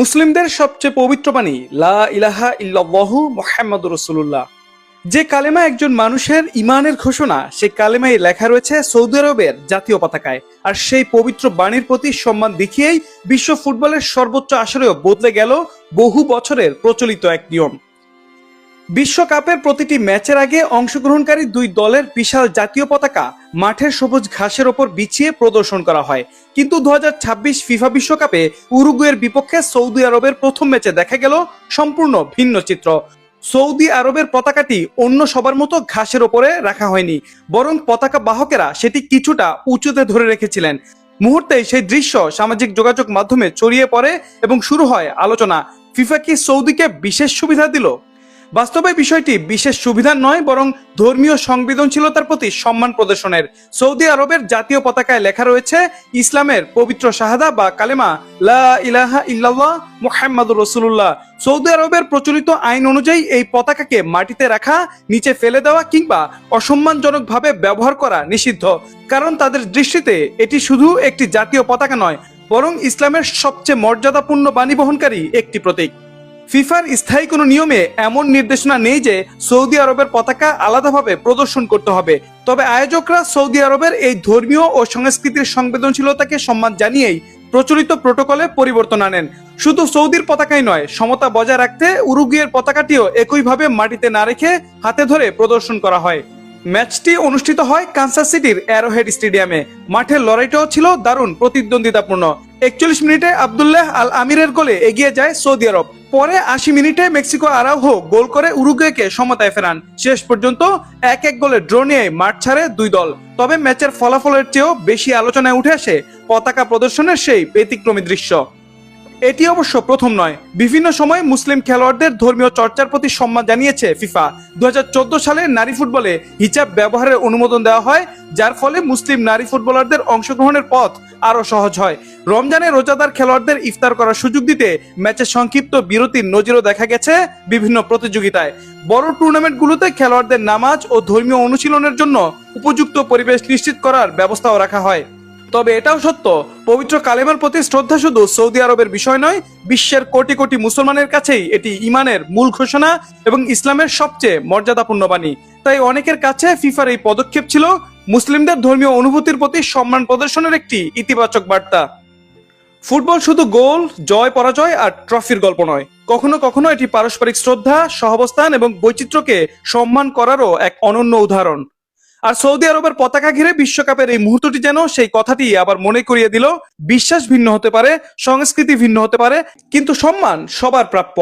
মুসলিমদের সবচেয়ে পবিত্র বাণী লা ইলাহা ইল্লাল্লাহু মুহাম্মাদুর রাসূলুল্লাহ। যে কালেমা একজন মানুষের ইমানের ঘোষণা, সেই কালেমায় লেখা রয়েছে সৌদি আরবের জাতীয় পতাকায়। আর সেই পবিত্র বাণীর প্রতি সম্মান দেখিয়েই বিশ্ব ফুটবলের সর্বোচ্চ আসরেও বদলে গেল বহু বছরের প্রচলিত এক নিয়ম। বিশ্বকাপের প্রতিটি ম্যাচের আগে অংশগ্রহণকারী দুই দলের বিশাল জাতীয় পতাকা মাঠের সবুজ ঘাসের ওপর বিছিয়ে প্রদর্শন করা হয়। কিন্তু 2026 ফিফা বিশ্বকাপে উরুগুয়ের বিপক্ষে সৌদি আরবের প্রথম ম্যাচে দেখা গেল সম্পূর্ণ ভিন্ন চিত্র। সৌদি আরবের পতাকাটি অন্য সবার মতো ঘাসের ওপরে রাখা হয়নি, বরং পতাকা বাহকেরা সেটি কিছুটা উঁচুতে ধরে রেখেছিলেন। মুহূর্তেই সেই দৃশ্য সামাজিক যোগাযোগ মাধ্যমে ছড়িয়ে পড়ে এবং শুরু হয় আলোচনা, ফিফা কি সৌদিকে বিশেষ সুবিধা দিল? বাস্তবে বিষয়টি বিশেষ সুবিধা নয়, বরং ধর্মীয় সংবেদনশীলতার প্রতি সম্মান প্রদর্শনের। সৌদি আরবের জাতীয় পতাকায় লেখা রয়েছে ইসলামের পবিত্র শাহাদা বা কালেমা লা ইলাহা ইল্লাল্লাহ মুহাম্মাদুর রাসূলুল্লাহ। সৌদি আরবের প্রচলিত আইন অনুযায়ী এই পতাকাকে মাটিতে রাখা, নিচে ফেলে দেওয়া কিংবা অসম্মানজনকভাবে ব্যবহার করা নিষিদ্ধ। কারণ তাদের দৃষ্টিতে এটি শুধু একটি জাতীয় পতাকা নয়, বরং ইসলামের সবচেয়ে মর্যাদাপূর্ণ বাণী বহনকারী একটি প্রতীক। ফিফার স্থায়ী কোনো নিয়মে এমন নির্দেশনা নেই যে সৌদি আরবের পতাকা আলাদাভাবে প্রদর্শন করতে হবে। তবে আয়োজকরা সৌদি আরবের এই ধর্মীয় ও সংস্কৃতির সংবেদনশীলতাকে সম্মান জানিয়েই প্রচলিত প্রোটোকলে পরিবর্তন আনেন। শুধু সৌদির পতাকাই নয়, সমতা বজায় রাখতে উরুগুয়ের পতাকাটিও একইভাবে মাটিতে না রেখে হাতে ধরে প্রদর্শন করা হয়। ম্যাচটি অনুষ্ঠিত হয় কানসাস সিটির অ্যারোহেড স্টেডিয়ামে। মাঠের লড়াইটাও ছিল দারুণ প্রতিদ্বন্দ্বিতাপূর্ণ। 41 মিনিটে আব্দুল্লাহ আল আমিরের গোলে এগিয়ে যায় সৌদি আরব। পরে 80 মিনিটে মেক্সিকো আরাউহো গোল করে উরুগুয়েকে সমতায় ফেরান। শেষ পর্যন্ত 1-1 গোলে ড্র নিয়ে মাঠ ছাড়ে দুই দল। তবে ম্যাচের ফলাফলের চেয়েও বেশি আলোচনায় উঠে আসে পতাকা প্রদর্শনের সেই ব্যতিক্রমী দৃশ্য। এটি অবশ্য প্রথম নয়। বিভিন্ন সময় মুসলিম খেলোয়াড়দের ধর্মীয় চর্চার প্রতি সম্মান জানিয়েছে ফিফা। 2014 সালে নারী ফুটবলে হিজাব ব্যবহারের অনুমোদন দেওয়া হয়, যার ফলে মুসলিম নারী ফুটবলারদের অংশগ্রহণের পথ আরো সহজ হয়। রমজানে রোজাদার খেলোয়াড়দের ইফতার করার সুযোগ দিতে ম্যাচে সংক্ষিপ্ত বিরতির নজিরও দেখা গেছে বিভিন্ন প্রতিযোগিতায়। বড় টুর্নামেন্টগুলোতে খেলোয়াড়দের নামাজ ও ধর্মীয় অনুশীলনের জন্য উপযুক্ত পরিবেশ নিশ্চিত করার ব্যবস্থাও রাখা হয়। তবে এটাও সত্য, পবিত্র কালেমার প্রতি শ্রদ্ধা শুধু সৌদি আরবের বিষয় নয়, বিশ্বের কোটি কোটি মুসলমানের কাছেই এটি ইমানের মূল ঘোষণা এবং ইসলামের সবচেয়ে মর্যাদাপূর্ণ বাণী। তাই অনেকের কাছে ফিফার এই পদক্ষেপ ছিল মুসলিমদের ধর্মীয় অনুভূতির প্রতি সম্মান প্রদর্শনের একটি ইতিবাচক বার্তা। ফুটবল শুধু গোল, জয় পরাজয় আর ট্রফির গল্প নয়, কখনো কখনো এটি পারস্পরিক শ্রদ্ধা, সহাবস্থান এবং বৈচিত্র্যকে সম্মান করারও এক অনন্য উদাহরণ। আর সৌদি আরবের পতাকা ঘিরে বিশ্বকাপের এই মুহূর্তটি যেন সেই কথাটি আবার মনে করিয়ে দিল, বিশ্বাস ভিন্ন হতে পারে, সংস্কৃতি ভিন্ন হতে পারে, কিন্তু সম্মান সবার প্রাপ্য।